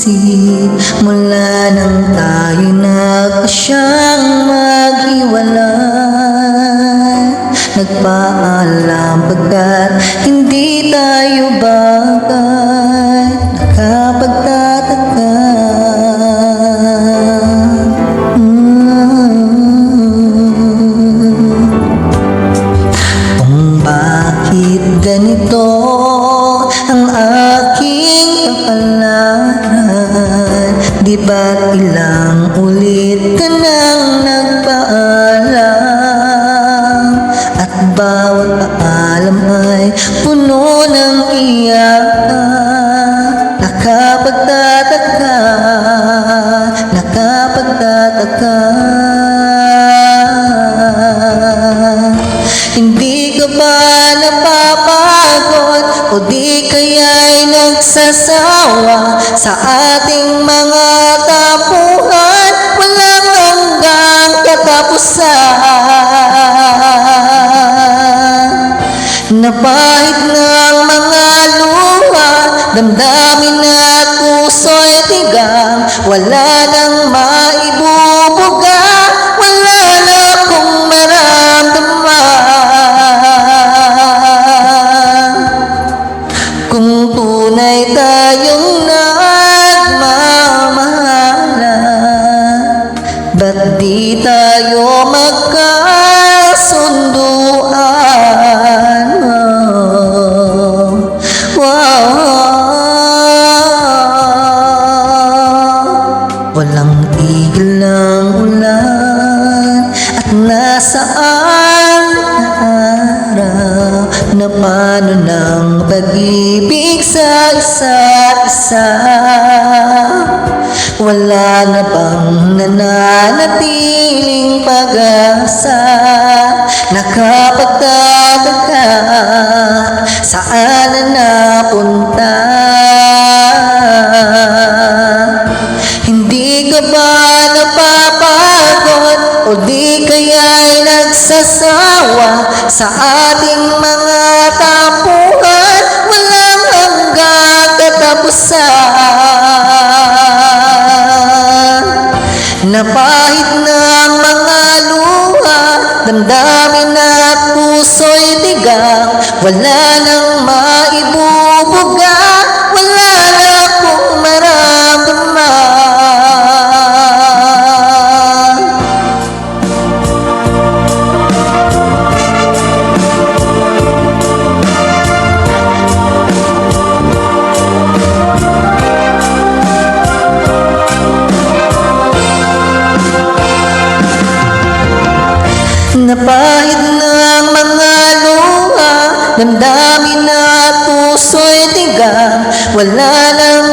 Mula nang tayo nagkasyang maghiwalay, nagpaalam pagkat hindi tayo bagay. Nakapagtataka kung bakit ganito ang aking kapalaran. Di ba't ilang ulit ka nang nagpaalam, at bawat paalam ay puno ng iyakan. Nakapagtataka, nakapagtataka. Hindi ka ba napapagod o di kaya'y nagsasawa sa ating mga tapuhan? Walang hanggang katapusan. Napahid ng mga luha, damdamin at puso'y tigang. Wala nang maibubuga, wala na akong maramdaman. Kung tunay tayong nagmamahalan, ba't di tayo magkasunduan? Walang tigil ng ulan at nasaan na araw na paano ng pag-ibig sa isa't isa. Wala na bang nananatiling pag-asa? Nakapagtataka, saan na napunta? Hindi ka ba napapagod o di kaya'y nagsasawa sa ating mga tapuhan? Walang hanggang katapusan. Napahid ng mga luha, damdamin at puso'y tigang. Wala nang maibubuga, wala na akong maramdaman. Napahid ng mga luha, damdamin at puso'y tigang. Wala nang